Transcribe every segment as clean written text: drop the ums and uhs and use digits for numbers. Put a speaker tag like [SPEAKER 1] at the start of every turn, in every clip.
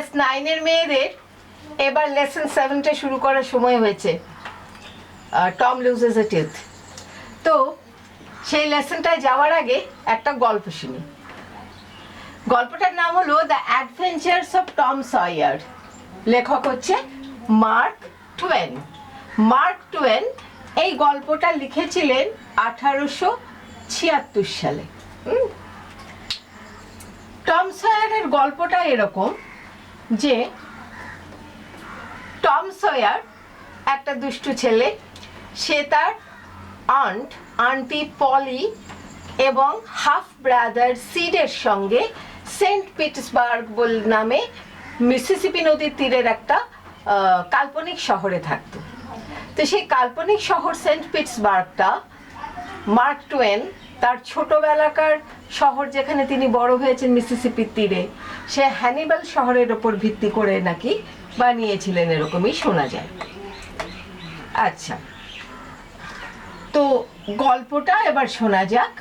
[SPEAKER 1] Class 9 এর মেয়েদের এবার লেসন 7টা শুরু করার সময় হয়েছে। টম লুজেস এ টিথ। তো সেই লেসনটায় যাওয়ার আগে একটা গল্প শুনি। গল্পটার নাম হলো the adventures of Tom swear. লেখক হচ্ছে মার্ক টুয়েন। মার্ক টুয়েন এই গল্পটা লিখেছিলেন 1876 সালে। টম সয়ারের গল্পটা এরকম যে টম সয়ার একটা দুষ্টু ছেলে, সে তার আন্টি পলি এবং হাফ ব্রাদার সিডের সঙ্গে সেন্ট পিটার্সবার্গ নামে মিসিসিপি নদীর তীরের একটা কাল্পনিক শহরে থাকতো। তো সেই কাল্পনিক শহর সেন্ট পিটার্সবার্গটা মার্ক টুয়েন তার ছোটবেলাকার শহর, যেখানে তিনি বড় হয়েছেন মিসিসিপির তীরে, সে হ্যানিবাল শহরের ওপর ভিত্তি করে নাকি বানিয়েছিলেন, এরকমই শোনা যায়। আচ্ছা, তো গল্পটা এবার শোনা যাক।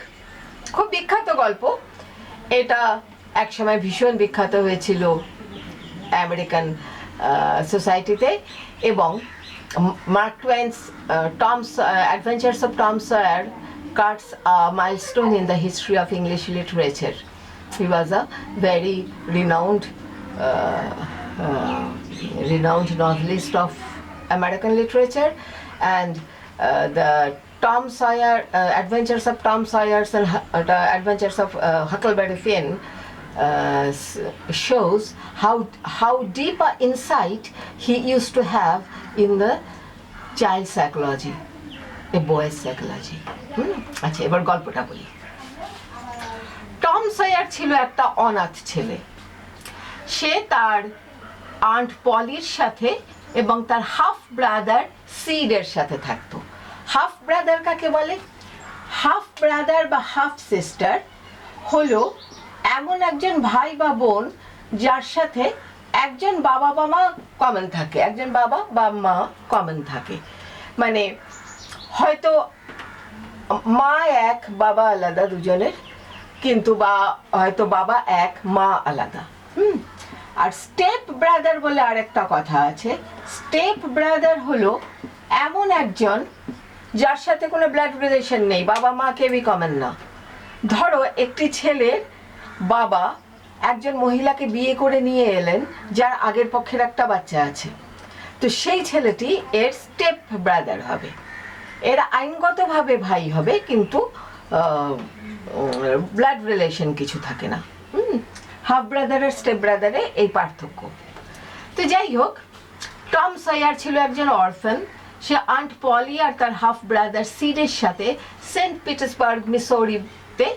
[SPEAKER 1] খুব বিখ্যাত গল্প এটা, একসময় ভীষণ বিখ্যাত হয়েছিল আমেরিকান সোসাইটিতে, এবং Mark Twain's adventures of Tom Sawyer cuts a milestone in the history of English literature. He was a very renowned novelist of American literature, and the Tom Sawyer Adventures of Tom Sawyers and the Adventures of Huckleberry Finn shows how deep a insight he used to have in the child psychology, a boy's psychology. আচ্ছা, এবার গল্পটা বলি। Tom swear ছিল একটা অনাথ ছেলে। সে তার aunt পলির সাথে এবং তার হাফ ব্রাদার সিডের সাথে থাকতো। হাফ ব্রাদার কাকে বলে? হাফ ব্রাদার বা হাফ সিস্টার হলো এমন একজন ভাই বা বোন যার সাথে একজন বাবা বা মা কমন থাকে, একজন বাবা বা মা কমন থাকে। মানে হয়তো মা এক, বাবা আলাদা দুজনের, কিন্তু বা হয়তো বাবা এক, মা আলাদা। আর স্টেপ ব্রাদার বলে আরেকটা কথা আছে। স্টেপ ব্রাদার হলো এমন একজন যার সাথে কোনো ব্লাড রিলেশন নেই, বাবা মা কেউই কমন না। ধরো একটি ছেলের বাবা একজন মহিলাকে বিয়ে করে নিয়ে এলেন যার আগের পক্ষের একটা বাচ্চা আছে, তো সেই ছেলেটি এর স্টেপ ব্রাদার হবে। এরা আইনগতভাবে ভাই হবে, কিন্তু ব্লাড রিলেশন কিছু থাকে না। হাফ ব্রাদার আর স্টেপ ব্রাদারে এই পার্থক্য। তো যাই হোক, টম সয়ার ছিল একজন অরফান। সে আন্ট পলি আর তার হাফ ব্রাদার সিডের সাথে সেন্ট পিটার্সবার্গ মিসৌরিতে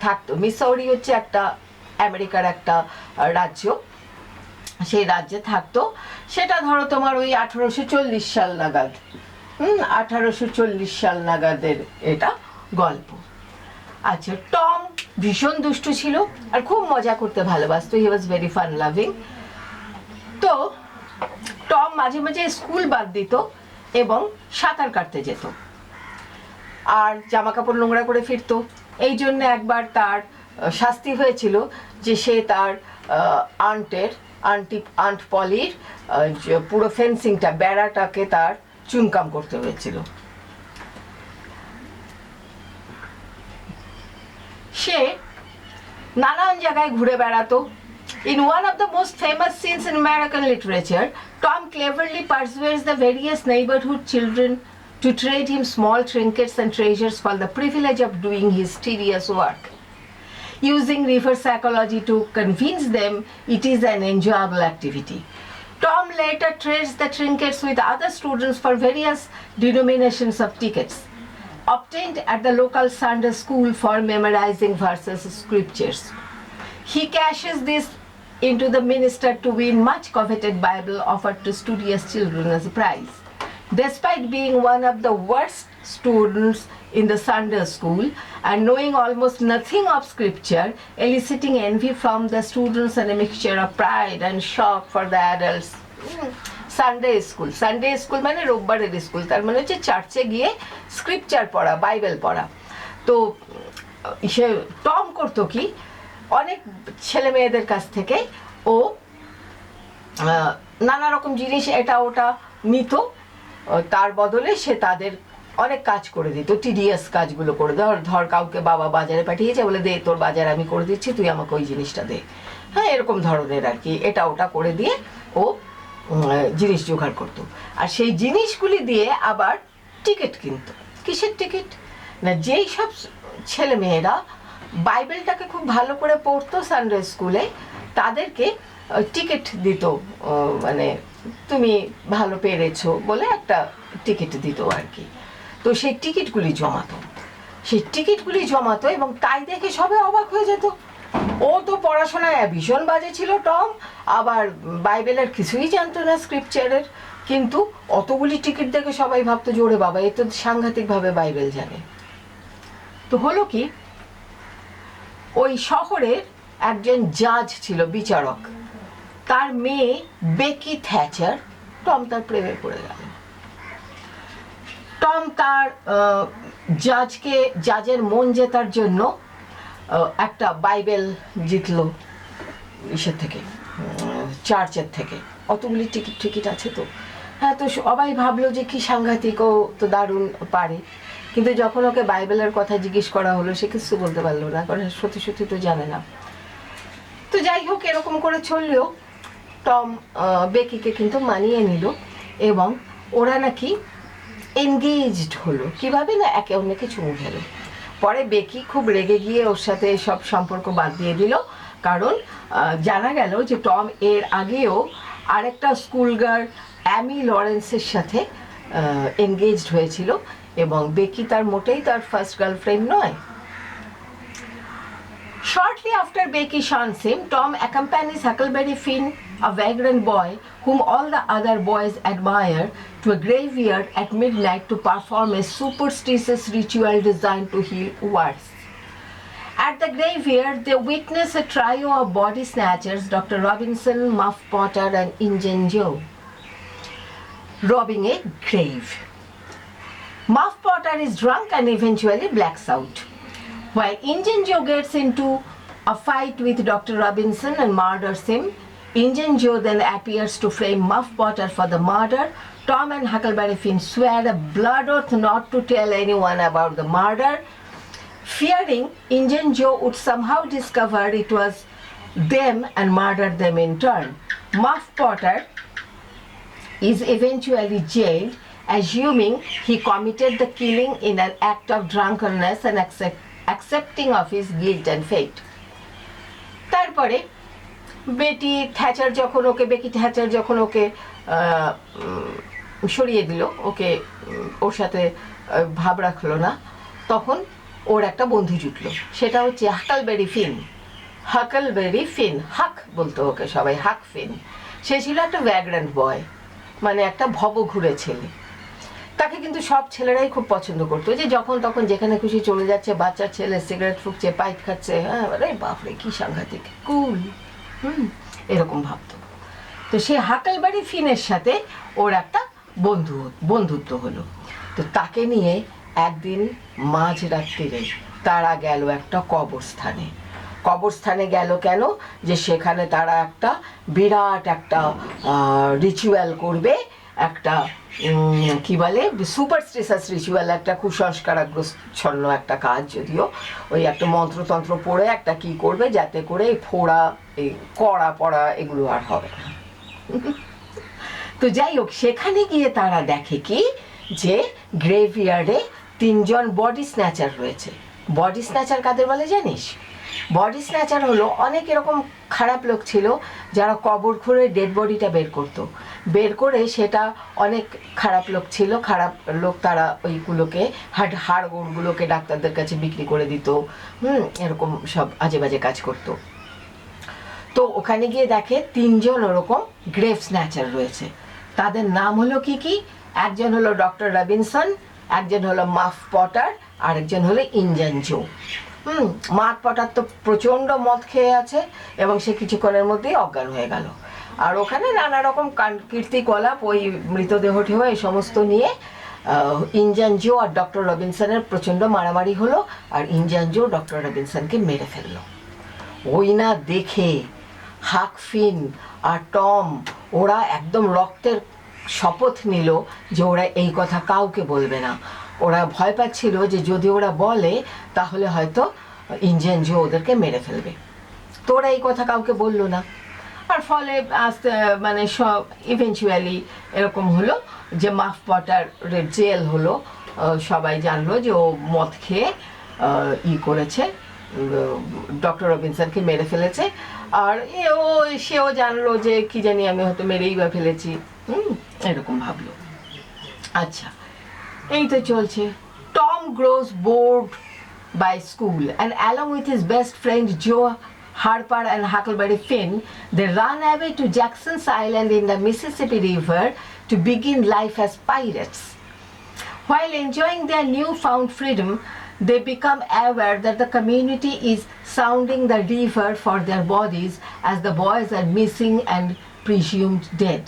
[SPEAKER 1] থাকতো। মিসৌরি হচ্ছে একটা আমেরিকার একটা রাজ্য, সেই রাজ্যে থাকতো। সেটা ধরো তোমার ওই 1840 সাল নাগাদ, 1840 সাল নাগাদের এটা গল্প। আচ্ছা, টম ভীষণ দুষ্টু ছিল আর খুব মজা করতে ভালোবাসতো। হি ওয়াজ ভেরি ফান লাভিং। তো টম মাঝে মাঝে স্কুল বাদ দিত এবং সাঁতার কাটতে যেত আর জামা কাপড় নোংরা করে ফিরতো। এই জন্য একবার তার শাস্তি হয়েছিল যে সে তার আন্ট পলির পুরো ফেন্সিংটা, বেড়াটাকে তার চুনকাম করতে হয়েছিল। সে নানান জায়গায় ঘুরে বেড়াতো। In one of the most famous scenes in American literature, Tom cleverly persuades the various neighborhood children to trade him small trinkets and treasures for the privilege of doing his tedious work. Using reverse psychology to convince them it is an enjoyable activity. Tom later trades the trinkets with other students for various denominations of tickets, obtained at the local Sunday school for memorizing verses of scriptures. He cashes this into the minister to win much coveted Bible offered to studious children as a prize. Despite being one of the worst students in the Sunday school and knowing almost nothing of scripture, eliciting envy from the students and a mixture of pride and shock for the adults. Sunday school মানে রোববারের school, তার মানে হচ্ছে চার্চে গিয়ে scripture পড়া, Bible পড়া। তো সে Tom করতো কি, অনেক ছেলে মেয়েদের কাছ থেকে ও নানা রকম জিনিস এটা ওটা নিত, তার বদলে সে তাদের অনেক কাজ করে দিত, টিডিএস কাজগুলো করে ধর কাউকে বাবা বাজারে পাঠিয়েছে, বলে দে তোর বাজার আমি করে দিচ্ছি, তুই আমাকে ওই জিনিসটা দে, হ্যাঁ এরকম ধরনের আর কি, এটা ওটা করে দিয়ে ও জিনিস জোগাড় করতো। আর সেই জিনিসগুলি দিয়ে আবার টিকিট কিনতো। কিসের টিকিট? না, যেই সব ছেলে মেয়েরা বাইবেলটাকে খুব ভালো করে পড়তো সানডে স্কুলে, তাদেরকে টিকিট দিত, মানে তুমি ভালো পেরেছো বলে একটা টিকিট দিত আর কি। তো সেই টিকিটগুলি জমাতো এবং তাই দেখে সবাই অবাক হয়ে যেত। ও তো পড়াশোনায় ভীষণ বাজে ছিল টম, আবার বাইবেলের কিছুই জানতো না, স্ক্রিপচারের, কিন্তু অতগুলি টিকিট দেখে সবাই ভাবতো জোরে বাবা এ তো সাংঘাতিকভাবে বাইবেল জানে। তো হলো কি, ওই শহরের একজন জাজ ছিল, বিচারক, তার মেয়ে বেকি থ্যাচার, টম তার প্রেমে পড়ে গেল। টম তার জাজের মন জেতার জন্য একটা বাইবেল জিতলো ইসের থেকে, চার্চের থেকে, অতগুলি টিকিট আছে তো, হ্যাঁ। তো সবাই ভাবলো যে কি সাংঘাতিক, ও তো দারুণ পারে। কিন্তু যখন ওকে বাইবেলের কথা জিজ্ঞেস করা হলো সে কিছু বলতে পারলো না, কারণ সত্যি তো জানে না। তো যাই হোক, এরকম করে চললেও টম বেকিকে কিন্তু মানিয়ে নিল এবং ওরা নাকি এনগেজড হলো। কিভাবে না, একে অন্যকে চুমু খেলো। পরে বেকি খুব রেগে গিয়ে ওর সাথে সব সম্পর্ক বাদ দিয়ে দিল, কারণ জানা গেল যে টম এর আগেও আরেকটা স্কুল গার্ল অ্যামি লরেন্সের সাথে এনগেজড হয়েছিল এবং বেকি তার মোটেই তার ফার্স্ট গার্লফ্রেন্ড নয়। Shortly after Becky shuns him, Tom accompanies Huckleberry Finn, a vagrant boy whom all the other boys admire, to a graveyard at midnight to perform a superstitious ritual designed to heal wounds. At the graveyard, they witness a trio of body snatchers, Dr. Robinson, Muff Potter, and Injun Joe, robbing a grave. Muff Potter is drunk and eventually blacks out. While Injun Joe gets into a fight with Dr. Robinson and murders him, Injun Joe then appears to frame Muff Potter for the murder. Tom and Huckleberry Finn swear a blood oath not to tell anyone about the murder, fearing Injun Joe would somehow discover it was them and murder them in turn. Muff Potter is eventually jailed, assuming he committed the killing in an act of drunkenness and accepting of his guilt and fate. তারপরে বেকি Thatcher যখন ওকে সরিয়ে দিল, ওকে ওর সাথে ভাব রাখলো না, তখন ওর একটা বন্ধু জুটলো, সেটা হচ্ছে হাকলবেরি ফিন, হাক বলতো ওকে সবাই, হাক ফিন। সে ছিল একটা ভ্যাগ্রান্ট বয়, মানে একটা ভবঘুরে ছেলে। তাকে কিন্তু সব ছেলেরাই খুব পছন্দ করতো, যে যখন তখন যেখানে খুশি চলে যাচ্ছে, বাচ্চা ছেলে সিগারেট ফুঁকছে, পাইপ খাচ্ছে, হ্যাঁ আরে বাপরে কি সাংঘাতিক কুল, এরকম ভাবতো। তো সে হাকলবেরি ফিনের সাথে ওর একটা বন্ধুত্ব হলো। তো তাকে নিয়ে একদিন মাঝরাত্রিরে তারা গেল একটা কবরস্থানে গেল কেন, যে সেখানে তারা একটা বিরাট একটা রিচুয়াল করবে, একটা কি বলে সুপারস্টিশাস রিচুয়াল, একটা কুসংস্কারাচ্ছন্ন একটা কাজ, যদিও ওই একটা মন্ত্রতন্ত্র পড়ে একটা কি করবে যাতে করে ফোড়া, এই কড়া পড়া এগুলো আর হবে না। তো যাই হোক, সেখানে গিয়ে তারা দেখে কি, যে গ্রেভইয়ার্ডে 3 জন বডি স্ন্যাচার রয়েছে। বডি স্ন্যাচার কাদের বলে জানিস? বডি স্ন্যাচার হলো অনেক এরকম খারাপ লোক ছিল যারা কবর খুঁড়ে ডেড বডিটা বের করে সেটা, অনেক খারাপ লোক তারা ওইগুলোকে হাড়গোড়গুলোকে ডাক্তারদের কাছে বিক্রি করে দিত, এরকম সব আজে বাজে কাজ করতো। তো ওখানে গিয়ে দেখে 3 জন ওরকম গ্রেভ স্ন্যাচার রয়েছে। তাদের নাম হলো কি, একজন হলো ডক্টর রবিনসন, একজন হলো মাফ পটার, আর একজন হলো ইঞ্জন জো। মাফ পটার তো প্রচণ্ড মদ খেয়ে আছে এবং সে কিছুক্ষণের মধ্যেই অজ্ঞান হয়ে গেল। আর ওখানে নানা রকম কীর্তিকলাপ, ওই মৃতদেহ ঠেহ এই সমস্ত নিয়ে ইঞ্জন জো আর ডক্টর রবিনসনের প্রচণ্ড মারামারি হলো, আর ইঞ্জন জো ডক্টর রবিনসনকে মেরে ফেললো। ওই না দেখে হাক ফিন আর টম ওরা একদম রক্তের শপথ নিল যে ওরা এই কথা কাউকে বলবে না। ওরা ভয় পাচ্ছিল যে যদি ওরা বলে তাহলে হয়তো ইন্ডিয়ান জো ওদেরকে মেরে ফেলবে। তো ওরা এই কথা কাউকে বললো না। আর ফলে আস্তে মানে সব ইভেনচুয়ালি এরকম হলো যে মাফ পটারের জেল হলো। সবাই জানলো যে ও মদ খেয়ে করেছে, ডক্টর রবিনসনকে মেরে ফেলেছে। আর সেও জানলো যে কি জানি আমি হয়তো মেরেই বা ফেলেছি, এরকম ভাবলো। আচ্ছা, এই তো চলছে। Tom grows board by school, and along with his best friend Joe Harper and Huckleberry Finn, they run away to Jackson's Island in the Mississippi River to begin life as pirates. While enjoying their newfound freedom, they become aware that the community is sounding the river for their bodies as the boys are missing and presumed dead.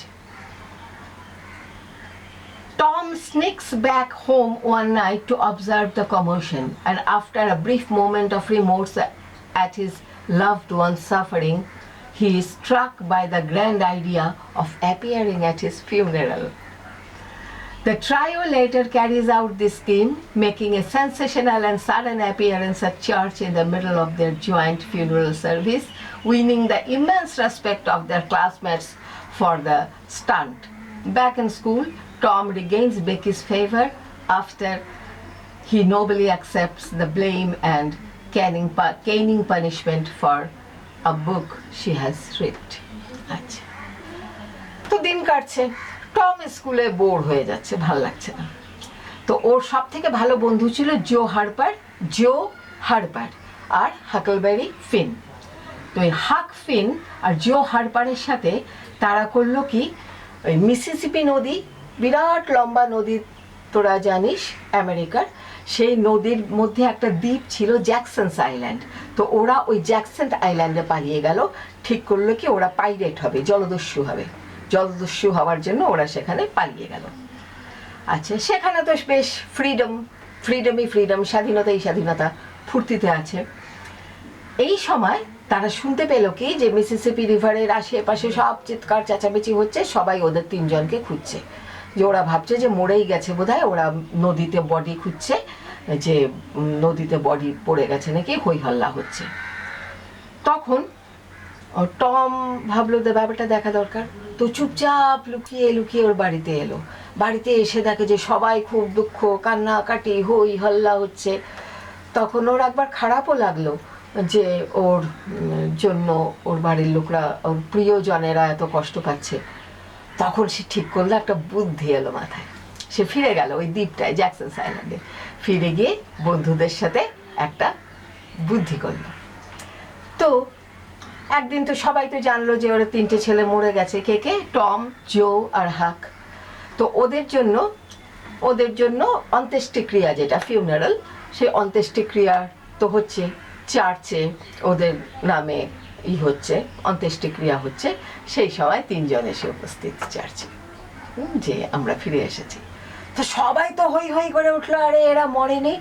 [SPEAKER 1] Tom sneaks back home one night to observe the commotion, and after a brief moment of remorse at his loved one's suffering, he is struck by the grand idea of appearing at his funeral. The trio later carries out this scheme, making a sensational and sudden appearance at church in the middle of their joint funeral service, winning the immense respect of their classmates for the stunt. Back in school, Tom regains Becky's favor after he nobly accepts the blame and caning punishment for a book she has written. আচ্ছা, তো দিন কাটছে। Tom স্কুলে bore হয়ে যাচ্ছে, ভাল লাগছে না। তো ওর সব থেকে ভালো বন্ধু ছিল জো হারপার আর হাকলবেরি ফিন। তো এই হাক ফিন আর জো হারপারের সাথে তারা করলো কি, ওই মিসিসিপি নদী, বিরাট লম্বা নদী, তোরা জানিস আমেরিকার, সেই নদীর মধ্যে একটা দ্বীপ ছিল জ্যাকসন্স আইল্যান্ড। তো ওরা ওই জ্যাকসন আইল্যান্ডে পালিয়ে গেল, ঠিক করলো কি ওরা পাইরেট হবে, জলদস্যু হওয়ার জন্য ওরা সেখানে পালিয়ে গেল। আচ্ছা, সেখানে তো বেশ ফ্রিডম, স্বাধীনতা ফুর্তিতে আছে। এই সময় তারা শুনতে পেল কি যে মিসিসিপি রিভারের আশেপাশে সব চিৎকার চেঁচামেচি হচ্ছে, সবাই ওদের তিনজনকে খুঁজছে। যে ওরা ভাবছে যে মরেই গেছে বোধহয়, ওরা নদীতে বডি খুঁজছে, যে নদীতে বডি পড়ে গেছে নাকি, হই হল্লা হচ্ছে। তখন টম ভাবলো যে ব্যাপারটা দেখা দরকার, তো চুপচাপ লুকিয়ে ওর বাড়িতে এলো। বাড়িতে এসে দেখে যে সবাই খুব দুঃখ, কান্নাকাটি, হই হল্লা হচ্ছে। তখন ওর একবার খারাপও লাগলো যে ওর জন্য ওর বাড়ির লোকরা, ওর প্রিয়জনেরা এত কষ্ট পাচ্ছে। তখন সে ঠিক করলো, একটা বুদ্ধি এলো মাথায়। সে ফিরে গেল ওই দ্বীপটায়, জ্যাকসন্স আইল্যান্ডে। ফিরে গিয়ে বন্ধুদের সাথে একটা বুদ্ধি করলো। তো একদিন তো সবাই তো জানলো যে ওরা তিনটে ছেলে মরে গেছে। কে? টম, জো আর হাক। তো ওদের জন্য অন্ত্যেষ্টিক্রিয়া, যেটা ফিউনারাল, সেই অন্ত্যেষ্টিক্রিয়া তো হচ্ছে চার্চে, ওদের নামে হচ্ছে, অন্ত্যেষ্টিক্রিয়া হচ্ছে। সেই সময় তিনজন এসে উপস্থিত চার্চে, যে আমরা ফিরে এসেছি। তো সবাই তো হই করে উঠলো, আরে এরা মরেনি।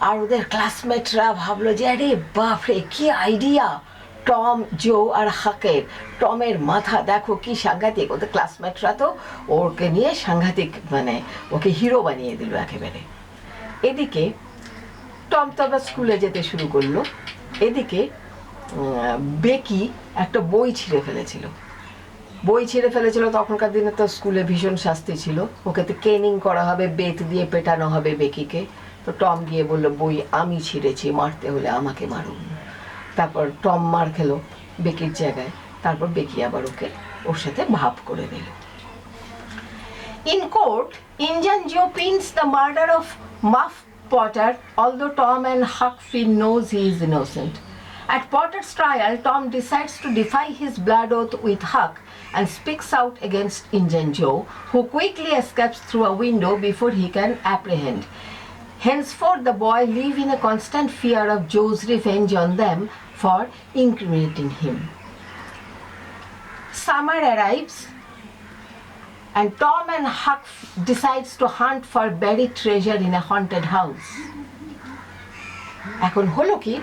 [SPEAKER 1] আর ওদের ক্লাসমেটরা ভাবলো যে আরে বাপরে, কি আইডিয়া টম, জো আর হাকের। টমের মাথা দেখো কি সাংঘাতিক, ওদের ক্লাসমেটরা তো ওকে নিয়ে সাংঘাতিক, মানে ওকে হিরো বানিয়ে দিল একেবারে। এদিকে টম তো আবার স্কুলে যেতে শুরু করলো। এদিকে বেকি একটা বই ছিঁড়ে ফেলেছিল। তখনকার দিনে তো স্কুলে ভীষণ শাস্তি ছিল, ওকে তো কেনিং করা হবে, বেত দিয়ে পেটানো হবে বেকিকে। তো টম গিয়ে বললো, বই আমি ছিঁড়েছি, মারতে হলে আমাকে মারুন। তারপর টম মার খেলো বেকির জায়গায়। তারপর বেকি আবার ওর সাথে ভাব করে দিল। In court, Indian Joe pins the murder of Muff Potter, although Tom and Huck Finn knows he is innocent. At Potter's trial, Tom decides to defy his blood oath with Huck and speaks out against Indian Joe, who quickly escapes through a window before he can apprehend. Henceforth, the boy live in a constant fear of Joe's revenge on them for incriminating him. Summer arrives, and Tom and Huck decides to hunt for buried treasure in a haunted house. এখন হলো কি,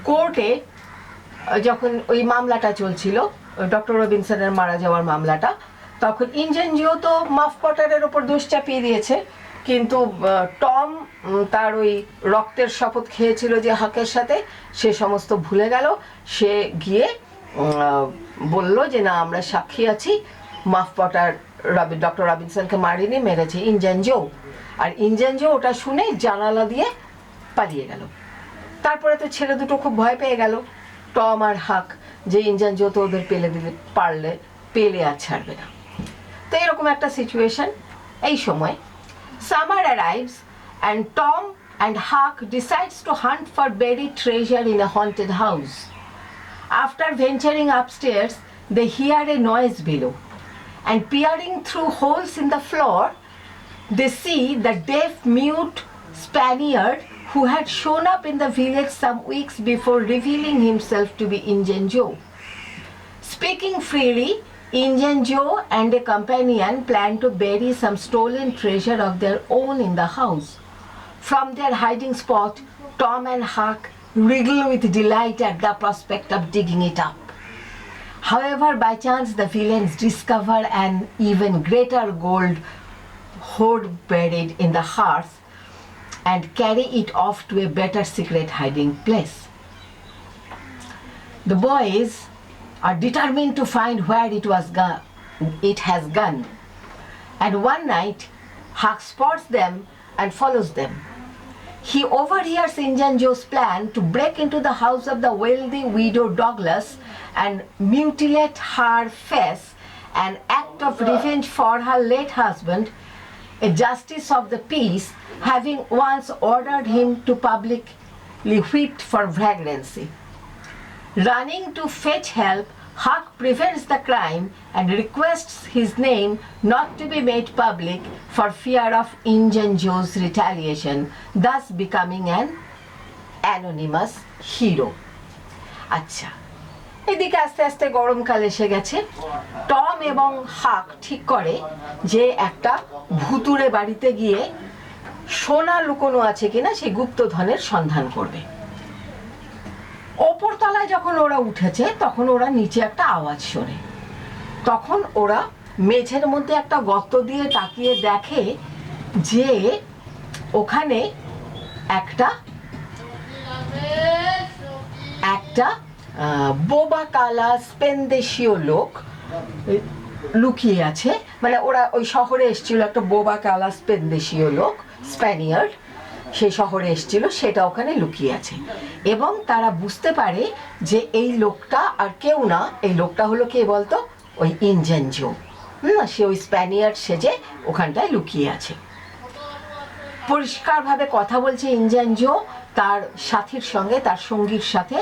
[SPEAKER 1] কোর্টে যখন ওই মামলাটা চলছিল, doctor রবিনসনের মারা যাওয়ার মামলাটা, তখন ইনজেনজিও তো মাফ পটারের ওপর দোষ চাপিয়ে দিয়েছে, কিন্তু টম তার ওই রক্তের শপথ খেয়েছিল যে হাকের সাথে, সে সমস্ত ভুলে গেল। সে গিয়ে বলল যে না, আমরা সাক্ষী আছি, মাফ পটার ডক্টর রবিনসনকে মারিনি, মেরেছে ইনজেনজিও। আর ইনজেনজিও ওটা শুনে জানালা দিয়ে পালিয়ে গেল। তারপরে তো ছেলে দুটো খুব ভয় পেয়ে গেল, টম আর হাক, যে ইনজেনজিও তো ওদের পেলে দিতে পারলে পেলে আর ছাড়বে না। তো এরকম একটা সিচুয়েশন। এই সময় Summer arrives and Tom and Huck decides to hunt for buried treasure in a haunted house. After venturing upstairs, they hear a noise below, and peering through holes in the floor, they see the deaf mute Spaniard who had shown up in the village some weeks before, revealing himself to be Injun-Jo. Speaking freely, Injun-Jo and a companion plan to bury some stolen treasure of their own in the house. From their hiding spot, Tom and Huck wriggle with delight at the prospect of digging it up. However, by chance, the villains discover an even greater gold hoard buried in the hearth and carry it off to a better secret hiding place. The boys are determined to find where it has gone. And one night, Huck spots them and follows them. He overhears Injun-Jo's plan to break into the house of the wealthy widow Douglas and mutilate her face, an act of revenge for her late husband, a justice of the peace, having once ordered him to publicly whipped for vagrancy. Running to fetch help, Huck prevents the crime and requests his name not to be made public for fear of Injun-Jo's retaliation, thus becoming an anonymous hero. আচ্ছা, এদিকে আস্তে আস্তে গরমকাল এসে গেছে। Tom এবং হাক ঠিক করে যে একটা ভুতুড়ে বাড়িতে গিয়ে সোনা লুকোনো আছে কিনা সেই গুপ্তধনের সন্ধান করবে। ওপর তলায় যখন ওরা উঠেছে, তখন ওরা নিচে একটা আওয়াজ শোনে। তখন ওরা মেঝের মধ্যে একটা গর্ত দিয়ে তাকিয়ে দেখে যে ওখানে একটা বোবা কালা স্পেনদেশীয় লোক লুকিয়ে আছে। মানে ওরা ওই শহরে এসেছিল, একটা বোবা কালা স্পেনদেশীয় লোক, স্প্যানিয়ার্ড, সেই শহরে এসেছিল, সেটা ওখানে লুকিয়ে আছে। এবং তারা বুঝতে পারে যে এই লোকটা আর কেউ না, এই লোকটা হলো কে বলতো, ওই ইনজেনজো। সে ওই স্প্যানিয়ার্ড সেজে ওখানটায় লুকিয়ে আছে। পরিষ্কারভাবে কথা বলছে ইনজেনজো তার সাথীর সঙ্গে, তার সঙ্গীর সাথে,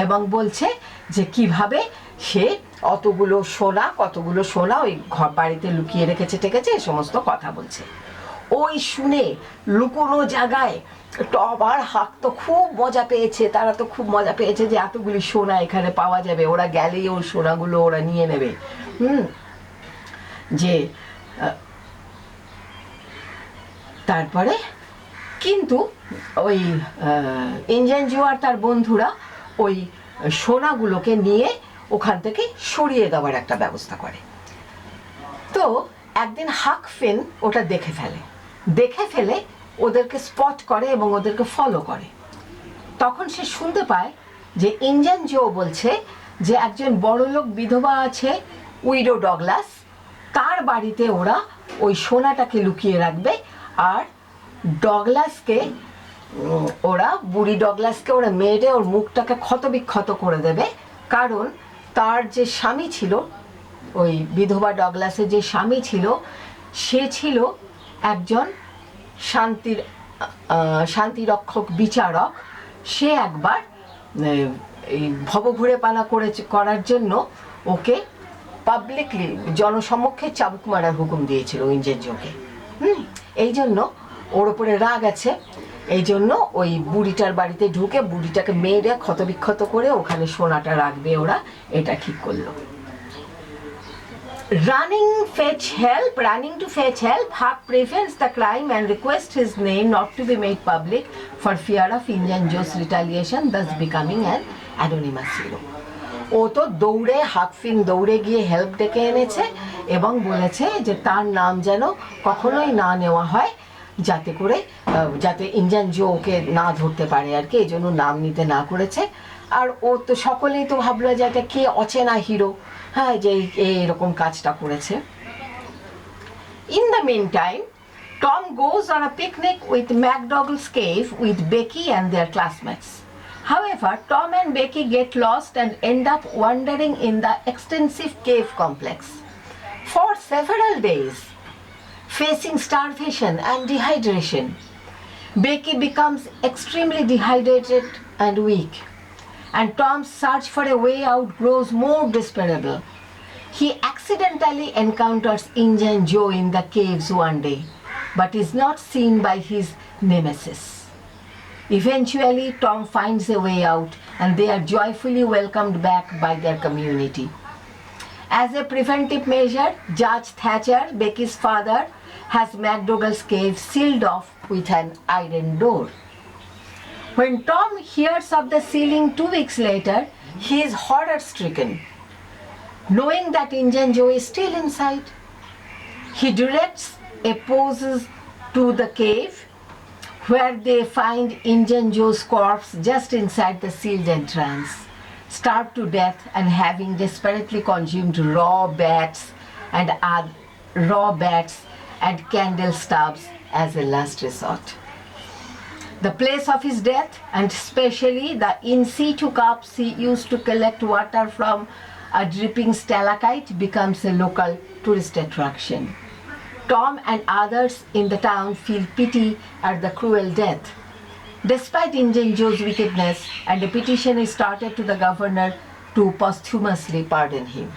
[SPEAKER 1] এবং বলছে যে কিভাবে সে কতগুলো সোনা ওই ঘর বাড়িতে লুকিয়ে রেখেছে এ সমস্ত কথা বলছে। ওই শুনে লুকোনো জায়গায় টম আর হাক তো খুব মজা পেয়েছে, তারা তো খুব মজা পেয়েছে যে এতগুলি সোনা এখানে পাওয়া যাবে, ওরা গেলেই ওই সোনাগুলো ওরা নিয়ে নেবে। যে তারপরে কিন্তু ওই ইনজেনজো আর তার বন্ধুরা ওই সোনাগুলোকে নিয়ে ওখান থেকে সরিয়ে দেওয়ার একটা ব্যবস্থা করে। তো একদিন হাক ফিন ওটা দেখে ফেলে ওদেরকে স্পট করে এবং ওদেরকে ফলো করে। তখন সে শুনতে পায় যে ইনজেনজো বলছে যে একজন বড়লোক বিধবা আছে, উইডো ডগলাস, তার বাড়িতে ওরা ওই সোনাটাকে লুকিয়ে রাখবে। আর ডগলাসকে বুড়ি ডগলাসকে ওরা মেরে ওর মুখটাকে ক্ষতবিক্ষত করে দেবে, কারণ তার যে স্বামী ছিল, ওই বিধবা ডগলাসের যে স্বামী ছিল, সে ছিল একজন শান্তিরক্ষক বিচারক। সে একবার এই ভবঘুরে পানা করার জন্য ওকে পাবলিকলি জনসমক্ষে চাবুক মারার হুকুম দিয়েছিল ইনজেনজোকে। এই জন্য ওর ওপরে রাগ আছে, এই জন্য ওই বুড়িটার বাড়িতে ঢুকে বুড়িটাকে মেরে ক্ষতবিক্ষত করে ওখানে সোনাটা রাখবে ওরা, এটা ঠিক করলো। Running to fetch help, Huck prevents the crime and requests his name not to be made public for fear of Injun-Jo's retaliation, thus becoming an anonymous hero. ও তো দৌড়ে হাকফিন দৌড়ে গিয়ে হেল্প ডেকে এনেছে এবং বলেছে যে তার নাম যেন কখনোই না নেওয়া হয়, যাতে ইন্ডিয়ান জো ওকে না ধরতে পারে আর কি, এই জন্য নাম নিতে না করেছে। আর ও তো সকলেই তো ভাবলো যে এটা কে অচেনা হিরো, হ্যাঁ, যে এরকম কাজটা করেছে। In the meantime, Tom goes on a picnic with McDougall's cave with Becky and their classmates. However, Tom and Becky get lost and end up wandering in the extensive cave complex for several days, facing starvation and dehydration. Becky becomes extremely dehydrated and weak, and Tom's search for a way out grows more desperable. He accidentally encounters Indian Joe in the caves one day, but is not seen by his nemesis. Eventually, Tom finds a way out, and they are joyfully welcomed back by their community. As a preventive measure, Judge Thatcher, Becky's father, has McDougall's cave sealed off with an iron door. When Tom hears of the sealing 2 weeks later, he is horror-stricken, knowing that Indian Joe is still inside. He directs a poses to the cave, where they find Indian Joe's corpse just inside the sealed entrance, starved to death and having desperately consumed raw bats and candle stubs as a last resort. The place of his death, and especially the in situ cups he used to collect water from a dripping stalactite, becomes a local tourist attraction. Tom and others in the town feel pity at the cruel death. Despite Indian Joe's wickedness, and a petition is started to the governor to posthumously pardon him.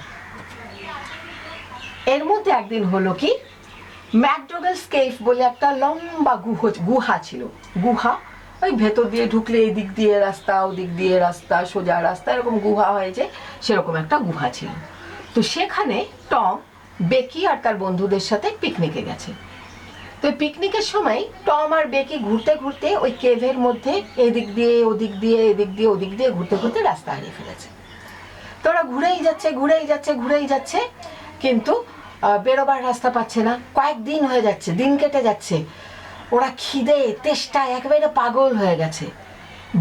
[SPEAKER 1] এর মধ্যে একদিন হলো কি, ম্যাকডোগালস cave বলে একটা লম্বা গুহা ছিল। গুহা ওই ভেতর দিয়ে ঢুকলে এদিক দিয়ে রাস্তা, ওদিক দিয়ে রাস্তা, সোজা রাস্তা, এরকম গুহা হয়েছে, সেরকম একটা গুহা ছিল। তো সেখানে টম, বেকি আর তার বন্ধুদের সাথে পিকনিকে গেছে। তো পিকনিকের সময় টম আর বেকি ঘুরতে ঘুরতে ওই কেভের মধ্যে এদিক দিয়ে ওদিক দিয়ে এদিক দিয়ে ওদিক দিয়ে ঘুরতে ঘুরতে রাস্তা হারিয়ে ফেলেছে। তো ওরা ঘুরেই যাচ্ছে, কিন্তু বেরোবার রাস্তা পাচ্ছে না। কয়েকদিন হয়ে যাচ্ছে, দিন কেটে যাচ্ছে, ওরা খিদে তেষ্টায় একেবারে পাগল হয়ে গেছে।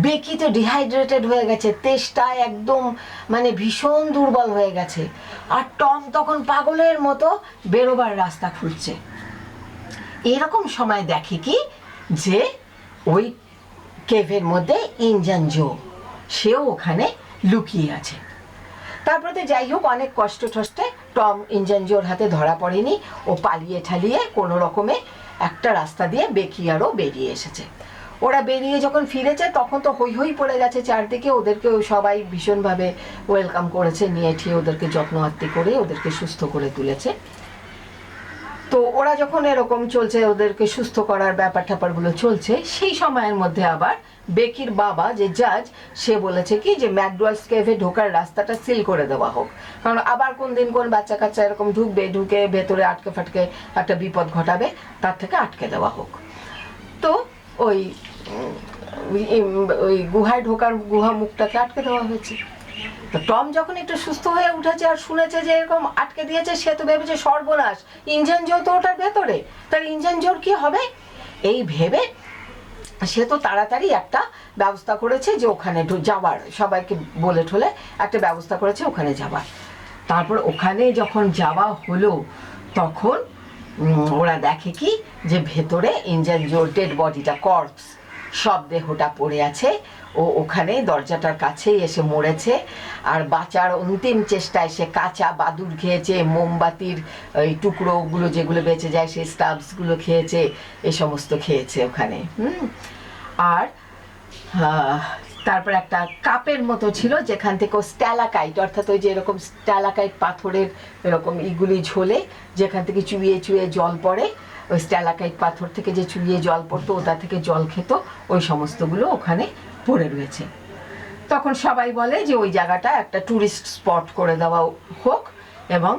[SPEAKER 1] বেকি তো ডিহাইড্রেটেড হয়ে গেছে, তেষ্টায় একদম মানে ভীষণ দুর্বল হয়ে গেছে। আর টম তখন পাগলের মতো বেরোবার রাস্তা খুঁজছে। এরকম সময় দেখে কি যে ওই কেভের মধ্যে ইন্ডিয়ান জো, সেও ওখানে লুকিয়ে আছে। তারপরে যাই হোক, অনেক কষ্ট টষ্টে টম ইন্ডিয়ান জোর হাতে ধরা পড়েনি, ও পালিয়ে ঠালিয়ে কোনো রকমে একটা রাস্তা দিয়ে বেকি আরও বেরিয়ে এসেছে। ওরা বেরিয়ে যখন ফিরেছে তখন তো হই হই পড়ে গেছে চারদিকে, ওদেরকে সবাই ভীষণভাবে ওয়েলকাম করেছে, নিয়ে ঠিয়ে ওদেরকে যত্ন আত্তি করে ওদেরকে সুস্থ করে তুলেছে। তো ওরা যখন এরকম চলছে, ওদেরকে সুস্থ করার ব্যাপার ট্যাপারগুলো চলছে, সেই সময়ের মধ্যে আবার বেকির বাবা যে জাজ, সে বলেছে কি যে ম্যাকডোগালস কেভে ঢোকার রাস্তাটা সিল করে দেওয়া হোক, কারণ আবার কোন দিন কোন বাচ্চা কাচ্চা এরকম ঢুকে ভেতরে আটকে ফাটকে একটা বিপদ ঘটাবে, তার থেকে আটকে দেওয়া হোক। তো ওই গুহায় ঢোকার গুহা মুখটাকে আটকে দেওয়া হয়েছে। তো টম যখন একটু সুস্থ হয়ে উঠেছে আর শুনেছে যে এরকম আটকে দিয়েছে, সে তো ভেবেছে সর্বনাশ, ইন্ডিয়ান জো তো ওটার ভেতরে, তার ইন্ডিয়ান জোর কি হবে, এই ভেবে সে তো তাড়াতাড়ি একটা ব্যবস্থা করেছে যে ওখানে যাওয়ার, সবাইকে বলে ঠলে একটা ব্যবস্থা করেছে ওখানে যাওয়ার। তারপর ওখানে যখন যাওয়া হলো তখন ওরা দেখে কি যে ভেতরে ইন্ডিয়ান জোর ডেড বডিটা, কর্পস, সব দেহটা পড়ে আছে। ও ওখানে দরজাটার কাছেই এসে মরেছে, আর বাঁচার অন্তিম চেষ্টায় সে কাঁচা বাদুড় খেয়েছে, মোমবাতির ওই টুকরোগুলো যেগুলো বেঁচে যায় সেই স্টাবসগুলো খেয়েছে, এ সমস্ত খেয়েছে ওখানে। আর তারপর একটা কাপের মতো ছিল যেখান থেকে ও স্ট্যালাকাইট, অর্থাৎ ওই যে এরকম স্ট্যালাকাইট পাথরের এরকম ইগুলি ঝোলে, যেখান থেকে চুইয়ে চুইয়ে জল পড়ে, ওই স্ট্যালাকাইট পাথর থেকে যে চুইয়ে জল পড়তো ওটা থেকে জল খেত, ওই সমস্তগুলো ওখানে পড়ে রয়েছে। তখন সবাই বলে যে ওই জায়গাটা একটা ট্যুরিস্ট স্পট করে দেওয়া হোক, এবং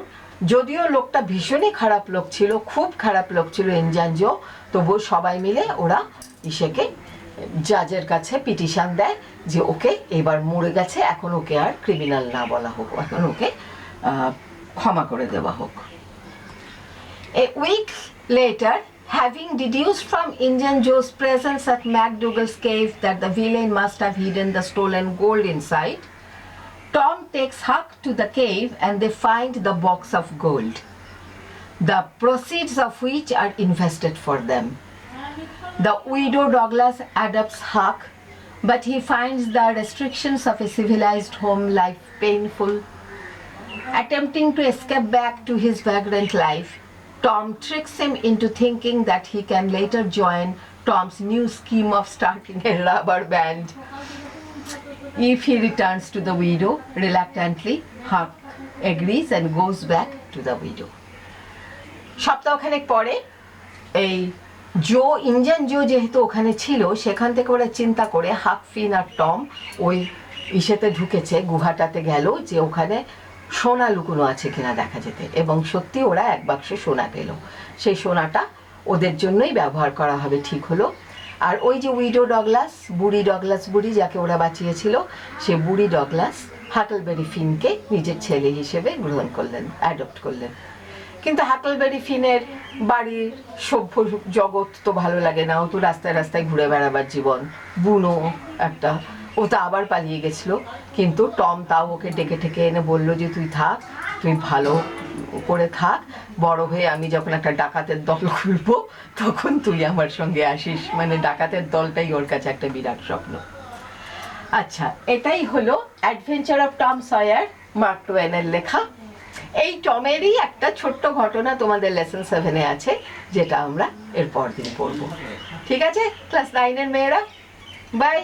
[SPEAKER 1] যদিও লোকটা ভীষণই খারাপ লোক ছিল, খুব খারাপ লোক ছিল ইন্ডিয়ান জো, তবুও সবাই মিলে ওরা ইসেকে জাজের কাছে পিটিশন দেয় যে ওকে এবার মরে গেছে, এখন ওকে আর ক্রিমিনাল না বলা হোক, এখন ওকে ক্ষমা করে দেওয়া হোক। A week later, having deduced from Indian Joe's presence at MacDougall's cave that the villain must have hidden the stolen gold inside, Tom takes Huck to the cave and they find the box of gold, the proceeds of which are invested for them. The widow Douglas adopts Huck, but he finds the restrictions of a civilized home life painful. Attempting to escape back to his vagrant life, Tom tricks him into thinking that he can later join Tom's new scheme of starting a rubber band. If he returns to the widow, reluctantly, Huck agrees and goes back to the widow. সপ্তাহখানেক পরে এই Indian জো যেহেতু ওখানে ছিল, সেখান থেকে ওরা চিন্তা করে হাক, ফিন আর টম ওই ইসেতে ঢুকেছে, গুহাটাতে গেল যে ওখানে সোনা লুকোনো আছে কিনা দেখা যেতে, এবং সত্যি ওরা এক বাক্স সোনা পেল। সেই সোনাটা ওদের জন্যই ব্যবহার করা হবে ঠিক হলো। আর ওই যে উইডো ডগলাস, বুড়ি যাকে ওরা বাঁচিয়েছিল, সে বুড়ি ডগলাস হাকলবেরি ফিনকে নিজের ছেলে হিসেবে গ্রহণ করলেন, অ্যাডপ্ট করলেন। কিন্তু হাকলবেরি ফিনের বাড়ির সভ্য জগৎ তো ভালো লাগে না, ও তো রাস্তায় রাস্তায় ঘুরে বেড়াবার জীবন, বুনো একটা, ও তো আবার পালিয়ে গেছিল। কিন্তু টম তাও ওকে ডেকে ঠেকে এনে বলল যে তুই থাক, তুই ভালো করে থাক, বড় হয়ে আমি যখন একটা ডাকাতের দল খুলবো তখন তুই আমার সঙ্গে আসিস। মানে ডাকাতের দলটাই ওর কাছে একটা বিরাট স্বপ্ন। আচ্ছা, এটাই হলো adventure of Tom Sawyer, Mark টোয়েনের লেখা। এই টমেরই একটা ছোট্ট ঘটনা তোমাদের লেসন 7-এ আছে, যেটা আমরা এর পর দিন পড়বো। ঠিক আছে ক্লাস 9-এর মেয়েরা, বাই।